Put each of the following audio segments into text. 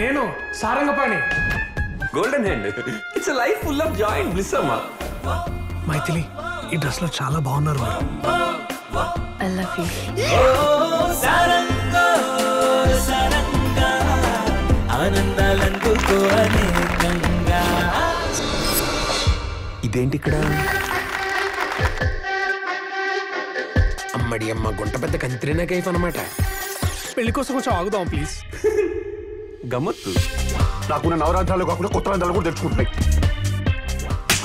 నేను Sarangapani. Golden hand. It's a life full of Joy and bliss అమ్మా. మైథిలి, ఈ dress లో చాలా బాగున్నారు మీరు. I love you. ఇదేంటి ఇక్కడ? అమ్మడి అమ్మ గుంట పెద్ద కంత్రినా కైఫ్ అనమాట. పెళ్లి కోసం కొంచెం ఆగుదాం ప్లీజ్. గమ్మత్తు. నాకున్న నవరాత్రాలు కాకుండా కొత్త రంధ్రాలు కూడా తెచ్చుకుంటున్నాయి.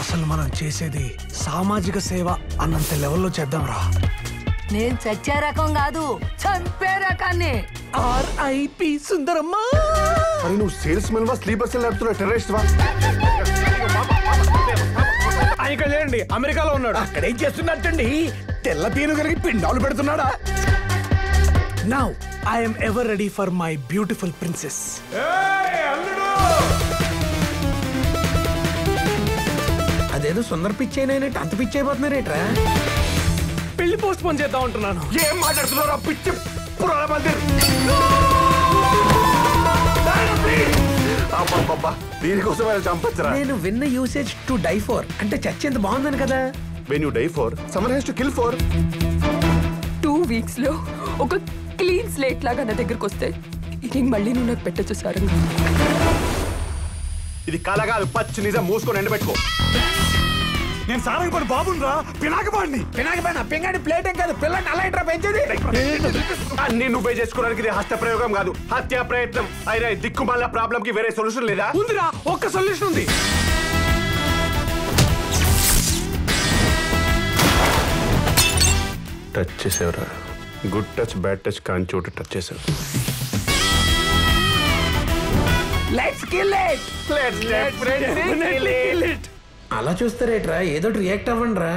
అసలు మనం చేసేది సామాజిక సేవ అన్నంత లెవెల్లో చేద్దాం రా. నేను చచ్చే రకం కాదు, చంపే రకాన్ని. RIP సుందరమ్మ. మరి నువ్వు సేల్స్ మెన్ వా, స్లీపర్ సెల్ నడుపుతున్నా, టెర్రరిస్ట్ వా? ఇక్కడ లేండి, అమెరికాలో ఉన్నాడు. అక్కడేం చేస్తున్నట్టండి? తెల్ల పీను కలిగి పిండాలు పెడుతున్నాడా? Now I am ever ready for my beautiful princess. అదేదో సుందర పిచ్చేనైనట్టు అంత పిచ్చి అయిపోతున్నారేట్రా? పెళ్లి పోస్ట్ పోన్ చేద్దాం అంటున్నాను. ఏం మాట్లాడుతున్నారా పిచ్చి పురాణ మందిర్? దీనికోసం చంపచ్చురా. నేను విన్న యూసేజ్ టు డై ఫోర్ అంటే చచ్చేంత బాగుందని కదా. When you die for, someone has to kill for. 2 weeks లో ఒక క్లీన్ స్లేట్ లాగా నా దగ్గరకు వస్తే ఇది మళ్ళీ నువ్వు నాకు పెట్టచ్చు సారంగా. ఇది కళ కాదు, పచ్చి నిజం. మూసుకొని ఎండబెట్టుకో. నేను సారంగపాణి బాబురా, పినాకపాణి. పింగాడి ప్లేట్ ఏం కాదు, పిల్లని అలా ఇట్రా పెంచేది. అన్ని నువ్వే చేసుకోవడానికి ఇది హస్త ప్రయోగం కాదు, హత్యా ప్రయత్నం. అయినా దిక్కుమాల ప్రాబ్లం కి వేరే సొల్యూషన్ లేదా? ఉందిరా, ఒక్క సొల్యూషన్ ఉంది. టచ్ చేసేవరా? గుడ్ టచ్ బ్యాడ్ టచ్ కాని చోటు టచ్ చేసావు. Let's kill it. Let's definitely kill it. అలా చూస్తారేట్రా, ఏదో రియాక్ట్ అవ్వండి రా.